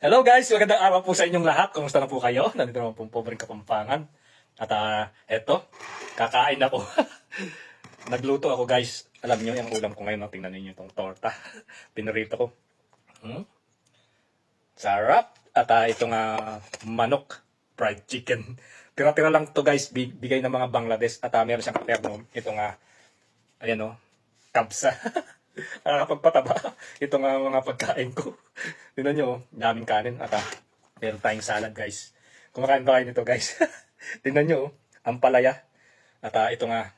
Hello guys, magandang araw po sa inyong lahat. Kumusta na po kayo? Nandito naman pong pobreng Kapampangan. At eto, kakain ako. Nagluto ako guys. Alam niyo, yung ulam ko ngayon, no? Tingnan niyo itong torta. Pinarito ko. Sarap. At itong manok, fried chicken. Tira-tira lang to guys, bigay ng mga Bangladesh. At meron siyang katerno. Itong, ayan o, kabsa. Nakakapagpataba. Ito nga mga pagkain ko. Tingnan nyo, daming kanin. At meron tayong salad guys. Kumakain ba kayo nito guys? Tingnan nyo, ang palaya. At ito nga,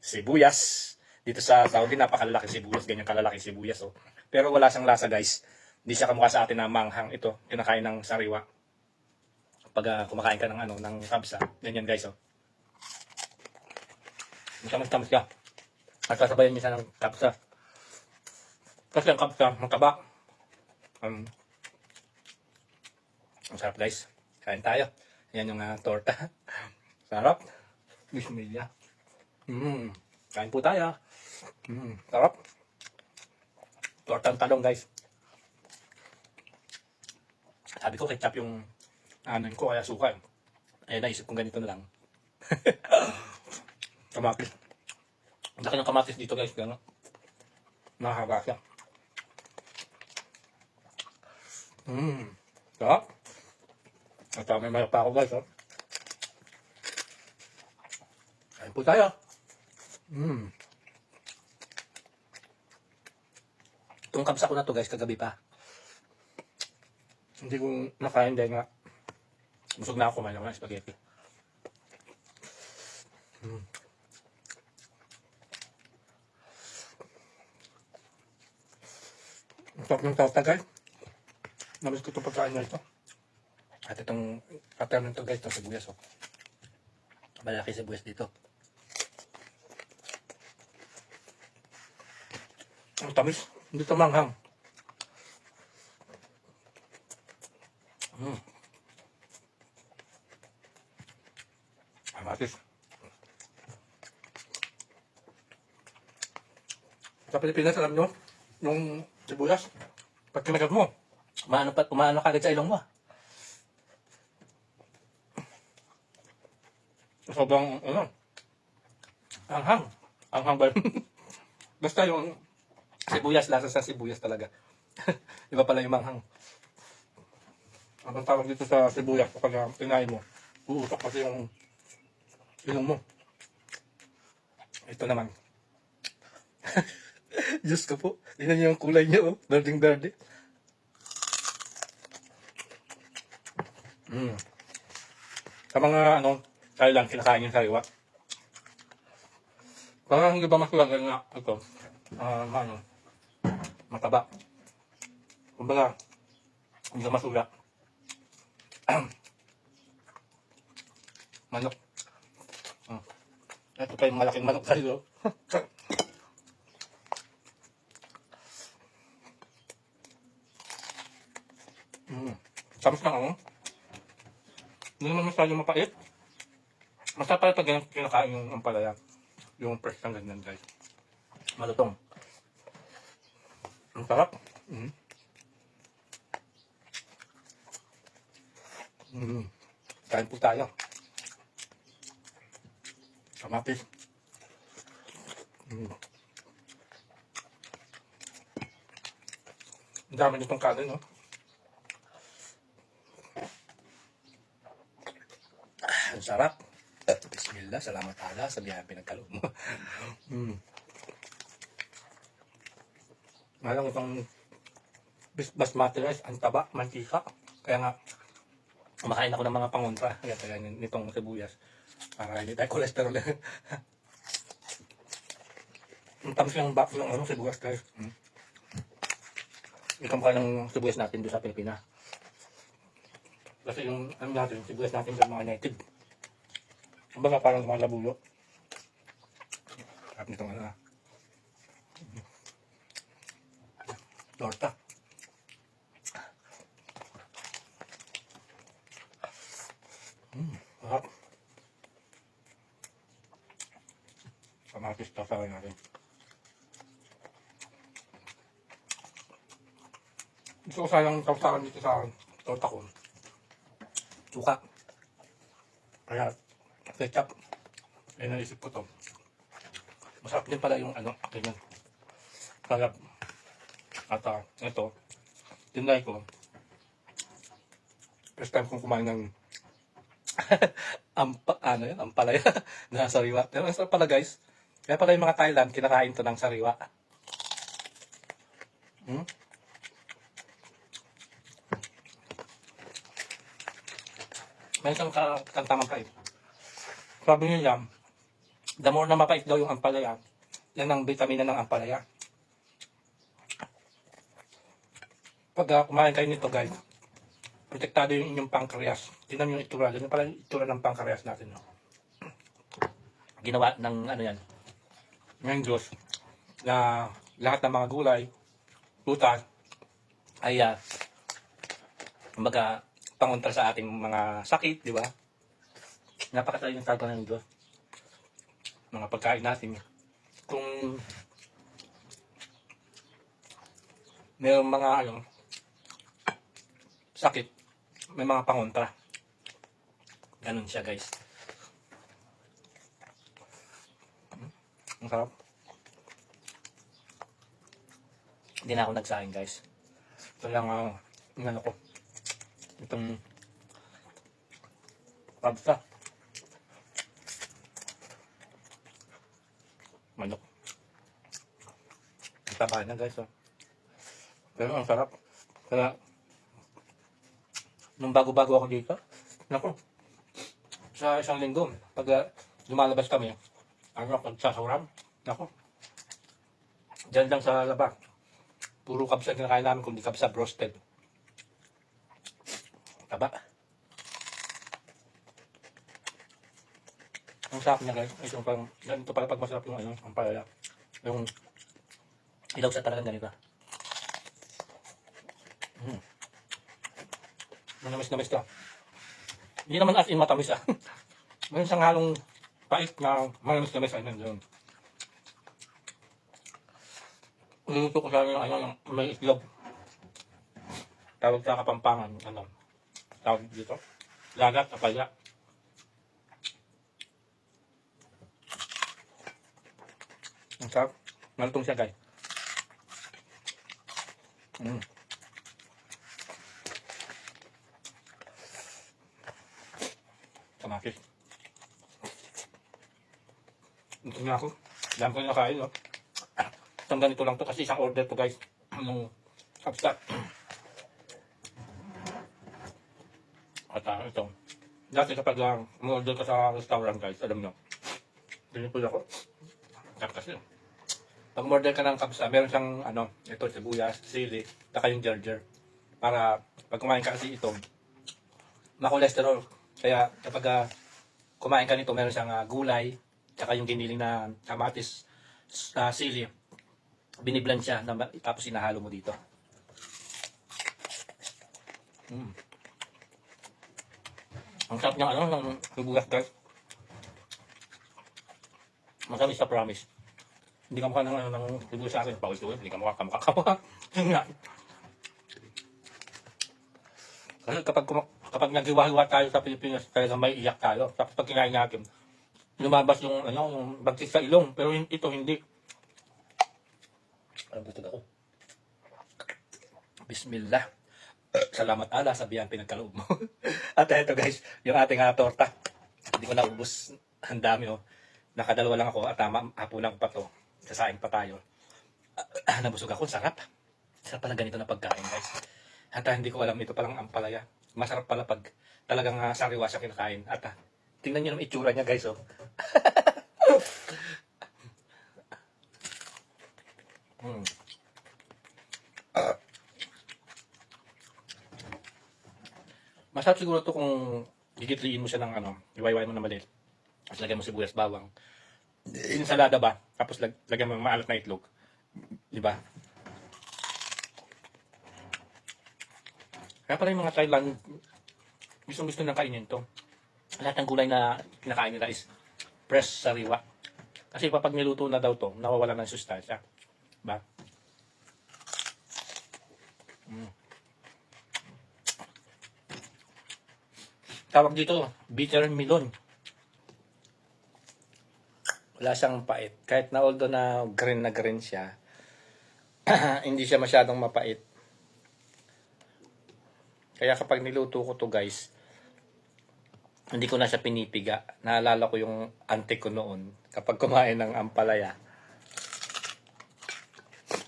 sibuyas. Dito sa Saudi, napakalaki sibuyas. Ganyan kalalaki sibuyas. Oh. Pero wala siyang lasa guys. Hindi siya kamukha sa atin na manghang. Ito, kinakain ng sariwa. Pag kumakain ka ng, ng kabsa. Ganyan guys. Oh. Tamas-tamas ka. At sasabayan niya ng kabsa. Kasi ang kabsa, mataba. Ang sarap guys. Kain tayo. Yan yung torta. Sarap. Bismillah. Kain po tayo. Sarap. Tortang talong guys. Sabi ko ketchup yung anan ko kaya suka. Eh naisip kong ganito na lang. Kamatis. Ang laki ng kamatis dito guys. Gano'n. Nakahaba siya. Sarap. At may mayroon pa ako guys. Oh. Kain po tayo. Itong kabsa ko na to guys kagabi pa. Hindi ko nakain dahil nga busog na ako kumain ng spaghetti. Ang sarap ng torta guys. Namiss ko itong pagkain na ito. At itong pattern nito guys, itong sibuyas. Oh. Malaki sibuyas dito. Ang tamis. Hindi ito manghang. Amatis. Sa Pilipinas, alam nyo, yung sibuyas, pag kinagat mo, umaano kagad sa ilong mo. Sobrang, anghang. Anghang ba yun? Basta yung sibuyas, lasa sa sibuyas talaga. Iba pala yung manghang. Ang tawag dito sa sibuyas kapag tinayin mo, uusok kasi yung ilong mo. Ito naman. Diyos ko po. Tingnan niyo yung kulay niyo. Oh. Darding-dardi. Sa mga tayo lang kinakain yung sariwa. Parang hindi ba mas lagay nga ito? Mataba. Kumbaga, hindi ka masuga. Manok. Ito pa yung malaking manok tayo. Samis lang Hindi naman masyadong mapait. Masarap pala pag kinakain yung ampalaya. Yung fresh ng ganyan guys. Malutong. Ang sarap. Kain po tayo. Kamatis. Ang dami nitong kanin, no? Ang sarap. Bismillah, salamat Allah sa biyaya pinagkaloob mo. Malang itong basmati rice, ang taba, mantika. Kaya nga, kumakain ako ng mga pangontra. Kaya nitong sibuyas. Para hindi tayo cholesterol. Ang tamis yung box ng sibuyas guys. Ikamukha ng sibuyas natin doon sa Pilipinas. Kasi yung natin, sibuyas natin sa mga native. Kumbaga parang mga labuyo. Sarap nitong torta. Sarap. Kamatis tasawin natin. Gusto ko sanang kausakan dito sa torta ko. Suka. Kaya, ketchup. Ay naisip ko to. Masarap din pala yung ano, ganyan. Kaya, at ito, tinry ko. First time kong kumain ng ampalaya na sariwa. Pero ang sarap pala guys. Kaya pala yung mga Thailand, kinakain to ng sariwa. May isang kantamang pait. Sabi niya, the more na mapait daw yung ampalaya, yan ang vitamina ng ampalaya. Pag kumain kayo nito guys, protektado yung inyong pancreas. Tingnan yung itsura. Ganyan pala yung itsura ng pancreas natin. No? Ginawa ng ano yan, ng Diyos, na lahat ng mga gulay, prutas, ay kumbaga, pangontra sa ating mga sakit, di ba? Napakasaya ng talaga ng Diyos. Mga pagkain natin. Kung mayroong mga sakit, may mga pangontra. Ganun siya guys. Ang sarap. Hindi na ako nagsaing guys. Ito lang ano ko. Itong pabsa. Manok. Ang taba na guys. Pero ang sarap. Kaya nung bago-bago ako dito, naku, sa isang linggo, pag lumalabas kami, pagsasawram, naku, dyan lang sa labas. Puro kabsa kinakain namin, kundi kabsa roasted. Taba. Ang sarap niya guys. Ito pala pag masarap yung ang palaya. Yung ilaw sa talagang ganito. Manamis-namis ka. Hindi naman as in matamis Mayroon siyang halong pait na manamis-namis ay nandiyon. Niluto ko sa yung may itlog. Tawag sa Kapampangan, tawag dito. Lagat, apaya. Ang sarap. Malutong siya guys. Kamatis. Ito nga ako. Dami ko nakain, no? Isang ganito lang to kasi isang order to guys. Nung abstract. At ito. Dati kapag umorder ka sa restaurant guys, alam nyo. Ganito ako. Sarap kasi. Pag umorder ka ng kabsa, meron siyang ito, sibuyas, sili, taka yung gerger. Para pag kumain ka kasi ito, ma-cholesterol. Kaya kapag kumain ka nito, meron siyang gulay, tsaka yung giniling na kamatis, sili. Biniblend siya, tapos sinahalo mo dito. Ang sarap niya ng sibuyas guys. Masabi sa promise. Hindi ka mukha ng sibuyas sa akin. Pawis-tuwis, hindi ka mukha kamukha. Yun nga. Kasi kapag naghiwa-hiwa tayo sa Pilipinas, talaga may iyak tayo. Tapos pag kinain natin, lumabas yung bagtis sa ilong. Pero ito hindi. Alam gusto ako. Bismillah. Salamat Allah sa biyang pinagkaloob mo. At ito guys, yung ating torta. Hindi ko naubos. Ang dami Nakadalawa lang ako at hapunan ko pa to. Sasaing pa tayo. Nabusog ako. Sarap. Sarap pala ganito na pagkain guys. At hindi ko alam ito palang ampalaya. Masarap pala pag talagang sariwa siya kinakain. At tingnan nyo naman itsura niya guys. Masarap siguro to kung gigitliin mo siya ng iwayway mo na maliit. Tapos lagyan mo sibuyas, bawang. Insalada ba? Tapos lagyan mo maalat na itlog. Diba? Kaya pala yung mga Thailand, gusto nang kainin to. Lahat ng gulay na kinakain nila is fresh sariwa. Kasi kapag niluto na daw to, nawawala ng sustansya. Diba? tawag dito, bitter melon. Wala siyang pait. Kahit na although na green siya, hindi siya masyadong mapait. Kaya kapag niluto ko to guys, hindi ko na siya pinipiga. Naalala ko yung auntie ko noon, kapag kumain ng ampalaya,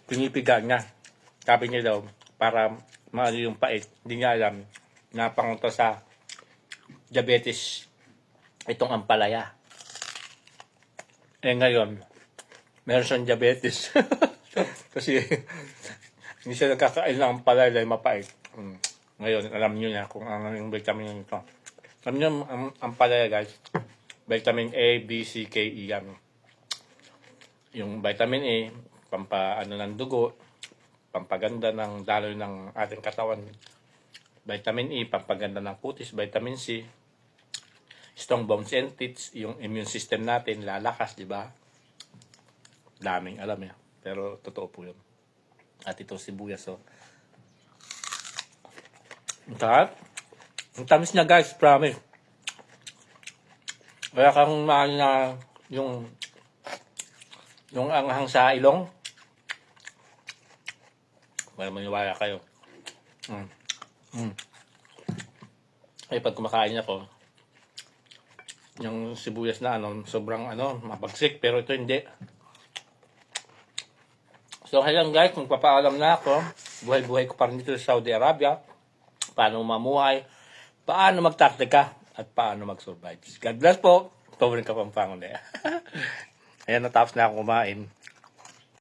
pinipiga niya. Sabi niya daw, para maano yung pait. Hindi niya alam, napangunto sa diabetes itong ampalaya. Eh ngayon, meron siyang diabetes. Kasi hindi siya nagkakain ng ampalaya dahil mapait. Ngayon, alam niyo na kung ano yung vitamin ito. Alam niyo ang ampalaya guys, vitamin A, B, C, K, E yan. Yung vitamin A, pampaano ng dugo, pampaganda ng daloy ng ating katawan. Vitamin E, pampaganda ng kutis. Vitamin C, strong bones and teeth, yung immune system natin lalakas, di ba? Daming alam eh. Pero totoo po yun. At ito sibuyas, so. Ang tamis niya guys, promise. Kaya kang mahal na yung anghang sa ilong. Para maniwala kayo. Ay, pag kumakain ako, yung sibuyas na sobrang mabagsik, pero ito hindi. So, hayang guys, magpapaalam na ako. Buhay-buhay ko pa rin dito sa Saudi Arabia. Paano mamuhay, paano magtaktika, at paano mag-survive. God bless po. Ito rin ka pang pangunay. Ayan, natapos na ako kumain.